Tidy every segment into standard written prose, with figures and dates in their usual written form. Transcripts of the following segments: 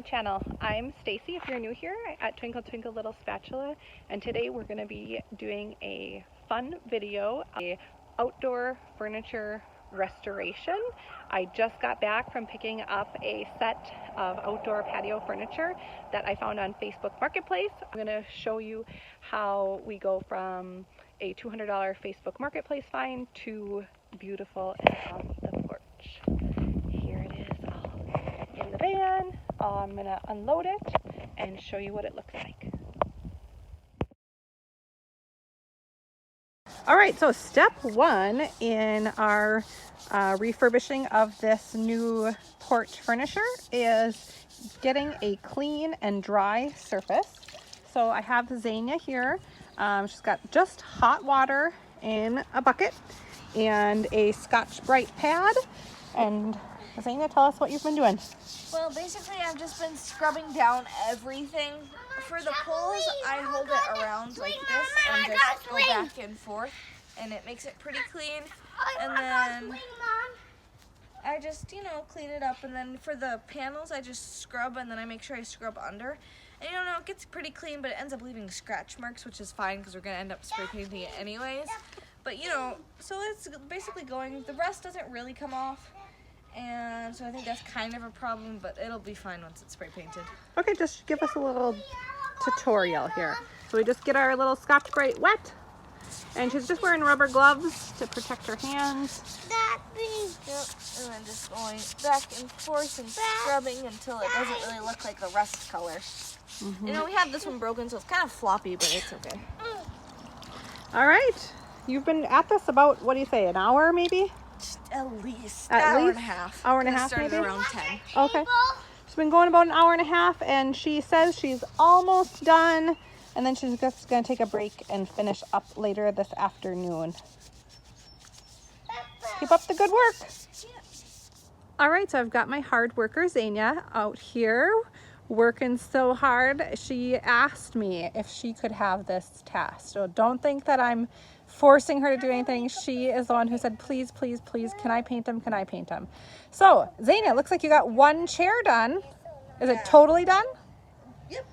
my channel. I'm Stacy if you're new here at Twinkle Twinkle Little Spatula, and today we're going to be doing a fun video, a outdoor furniture restoration. I just got back from picking up a set of outdoor patio furniture that I found on Facebook Marketplace. I'm going to show you how we go from a $200 Facebook Marketplace find to beautiful and on the porch. Here it is all in the van. I'm going to unload it and show you what it looks like. All right, so step one in our refurbishing of this new porch furniture is getting a clean and dry surface. So I have Xenia here. She's got just hot water in a bucket and a Scotch-Brite pad. And Xenia, tell us what you've been doing. Well, basically I've just been scrubbing down everything. For the poles, I hold it around like this and just go back and forth, and it makes it pretty clean. And then I just, clean it up. And then for the panels, I just scrub, and then I make sure I scrub under. And it gets pretty clean, but it ends up leaving scratch marks, which is fine because we're going to end up spray painting it anyways. But, so it's basically going. The rest doesn't really come off. And so I think that's kind of a problem, but it'll be fine once it's spray painted. Okay, just give us a little tutorial here. So we just get our little Scotch-Brite wet, and she's just wearing rubber gloves to protect her hands. Yep, and then just going back and forth and scrubbing until it doesn't really look like the rust color. Mm-hmm. We have this one broken, so it's kind of floppy, but it's okay. All right, you've been at this about, what do you say, an hour maybe? At least. Hour and a half. Hour and a half maybe? around 10. Okay. She's been going about an hour and a half, and she says she's almost done, and then she's just going to take a break and finish up later this afternoon. Keep up the good work. All right, so I've got my hard worker Xenia out here working so hard. She asked me if she could have this task. So don't think that I'm forcing her to do anything. She is the one who said, please, please, please, can I paint them? Can I paint them? So, Xenia, it looks like you got one chair done. Is it totally done? Yep.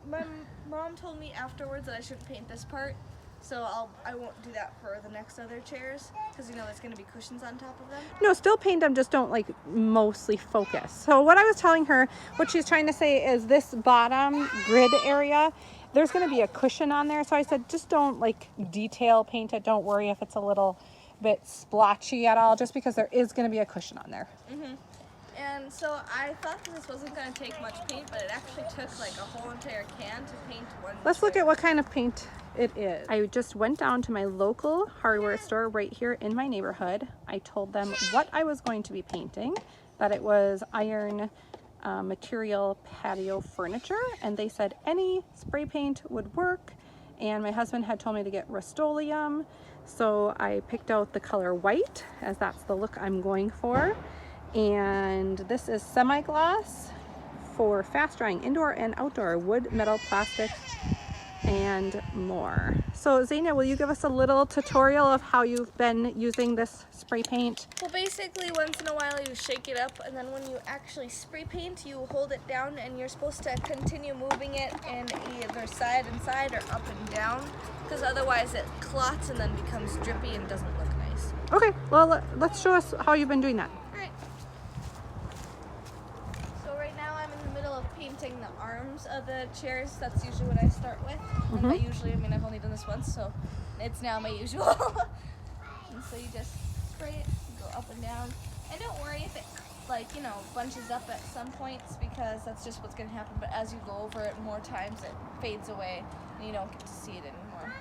My mom told me afterwards that I shouldn't paint this part. So I won't do that for the next other chairs because there's going to be cushions on top of them. No, still paint them, just don't mostly focus. So what I was telling her, what she's trying to say is this bottom grid area, there's going to be a cushion on there. So I said, just don't detail paint it. Don't worry if it's a little bit splotchy at all, just because there is going to be a cushion on there. Mm-hmm. And so I thought that this wasn't going to take much paint, but it actually took a whole entire can to paint one. Let's look at what kind of paint it is. I just went down to my local hardware store right here in my neighborhood. I told them what I was going to be painting, that it was iron material patio furniture, and they said any spray paint would work. And my husband had told me to get Rust-Oleum, so I picked out the color white, as that's the look I'm going for. And this is semi-gloss for fast drying indoor and outdoor wood, metal, plastic, and more. So Xenia, will you give us a little tutorial of how you've been using this spray paint? Well, basically once in a while you shake it up, and then when you actually spray paint, you hold it down, and you're supposed to continue moving it in either side and side or up and down, because otherwise it clots and then becomes drippy and doesn't look nice. Okay, well, let's show us how you've been doing that. Painting the arms of the chairs. That's usually what I start with. Mm-hmm. And usually, I've only done this once, so it's now my usual. And so you just spray it, go up and down. And don't worry if it bunches up at some points, because that's just what's going to happen. But as you go over it more times, it fades away and you don't get to see it anymore.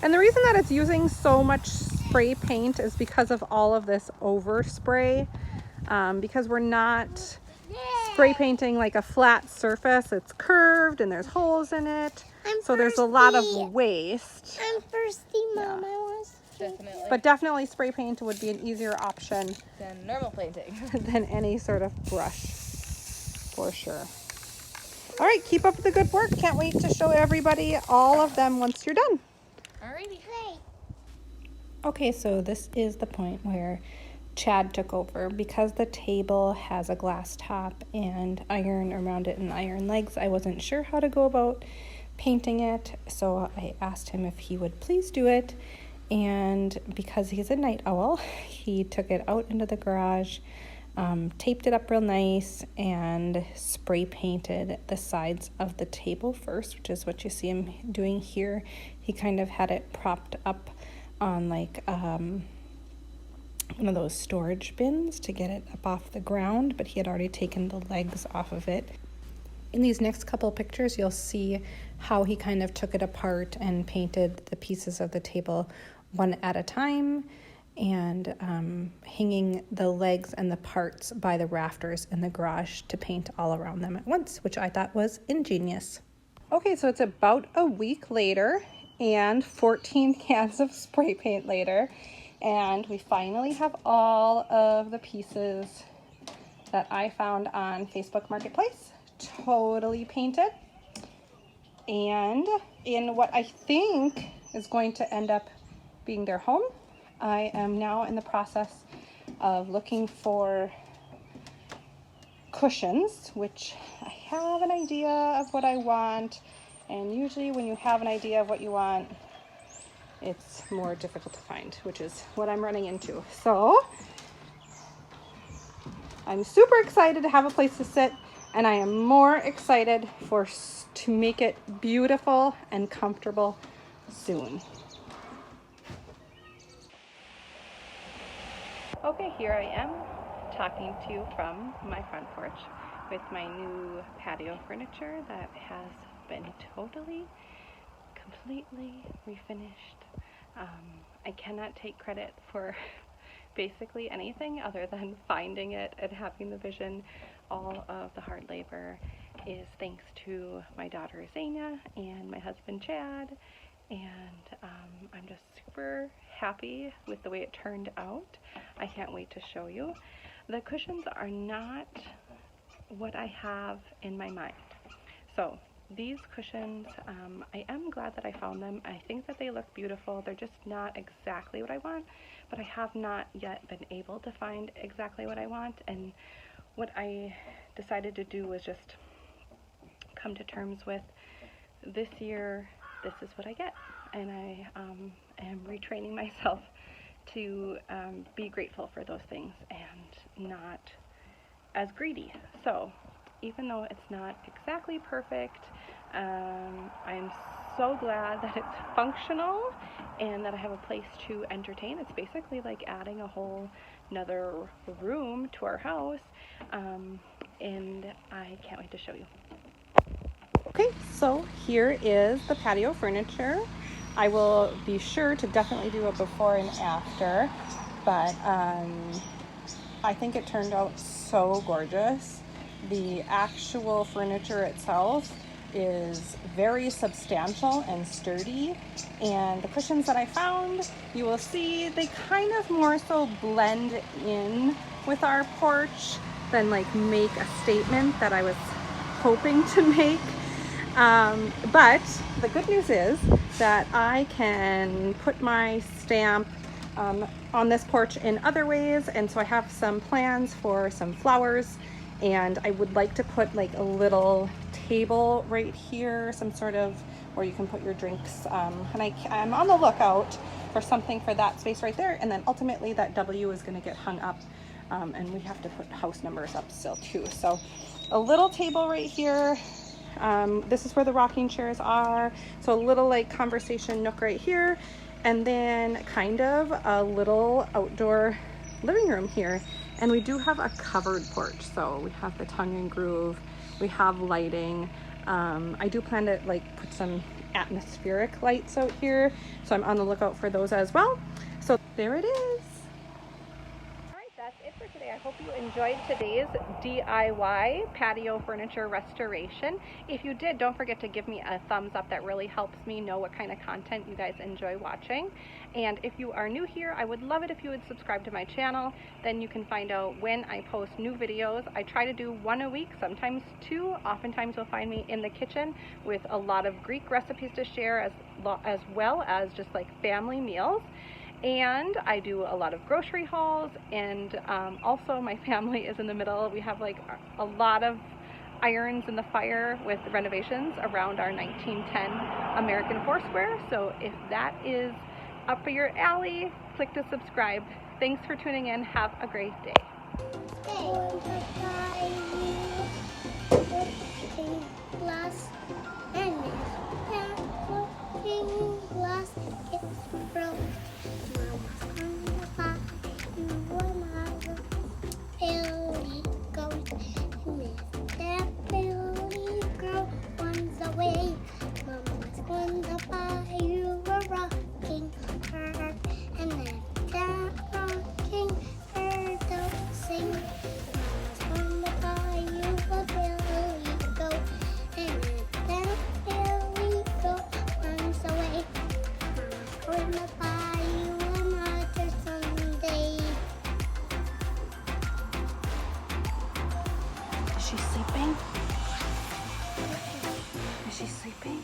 And the reason that it's using so much spray paint is because of all of this overspray, because we're not spray painting a flat surface. It's curved and there's holes in it. So there's a lot of waste. I'm thirsty, Mom. Yeah. I want Definitely. But definitely spray paint would be an easier option than normal painting. than any sort of brush, for sure. All right, keep up the good work. Can't wait to show everybody all of them once you're done. Alrighty. Okay, so this is the point where Chad took over. Because the table has a glass top and iron around it and iron legs, I wasn't sure how to go about painting it, so I asked him if he would please do it. And because he's a night owl, he took it out into the garage, taped it up real nice, and spray painted the sides of the table first, which is what you see him doing here. He kind of had it propped up on like one of those storage bins to get it up off the ground, but he had already taken the legs off of it. In these next couple pictures, you'll see how he kind of took it apart and painted the pieces of the table one at a time, and hanging the legs and the parts by the rafters in the garage to paint all around them at once, which I thought was ingenious. Okay, so it's about a week later and 14 cans of spray paint later, and we finally have all of the pieces that I found on Facebook Marketplace totally painted. And in what I think is going to end up being their home, I am now in the process of looking for cushions, which I have an idea of what I want, and usually when you have an idea of what you want, it's more difficult to find, which is what I'm running into. So I'm super excited to have a place to sit, and I am more excited to make it beautiful and comfortable soon. Okay, here I am talking to you from my front porch with my new patio furniture that has been completely refinished. I cannot take credit for basically anything other than finding it and having the vision. All of the hard labor is thanks to my daughter Zania and my husband Chad, and I'm just super happy with the way it turned out. I can't wait to show you. The cushions are not what I have in my mind. So these cushions, I am glad that I found them. I think that they look beautiful. They're just not exactly what I want, but I have not yet been able to find exactly what I want, and what I decided to do was just come to terms with this year, this is what I get, and I am retraining myself to be grateful for those things and not as greedy. So even though it's not exactly perfect, I'm so glad that it's functional and that I have a place to entertain. It's basically like adding a whole another room to our house, and I can't wait to show you. Okay, so here is the patio furniture. I will be sure to definitely do a before and after, but I think it turned out so gorgeous. The actual furniture itself is very substantial and sturdy, and the cushions that I found, you will see they kind of more so blend in with our porch than like make a statement that I was hoping to make. But the good news is that I can put my stamp on this porch in other ways, and so I have some plans for some flowers, and I would like to put like a little table right here, some sort of where you can put your drinks, and I'm on the lookout for something for that space right there, and then ultimately that W is going to get hung up, and we have to put house numbers up still too. So a little table right here. This is where the rocking chairs are, so a little like conversation nook right here, and then kind of a little outdoor living room here. And we do have a covered porch, so we have the tongue and groove, we have lighting. I do plan to like put some atmospheric lights out here, so I'm on the lookout for those as well. So there it is. All right, that's it for today. everybody. I hope you enjoyed today's DIY patio furniture restoration. If you did, don't forget to give me a thumbs up. That really helps me know what kind of content you guys enjoy watching. And if you are new here, I would love it if you would subscribe to my channel. Then you can find out when I post new videos. I try to do one a week, sometimes two. Oftentimes you'll find me in the kitchen with a lot of Greek recipes to share, as well as just like family meals. And I do a lot of grocery hauls, and also my family is in the middle. We have like a lot of irons in the fire with renovations around our 1910 American Foursquare. So if that is up for your alley, click to subscribe. Thanks for tuning in. Have a great day. Is she sleeping? Is she sleeping?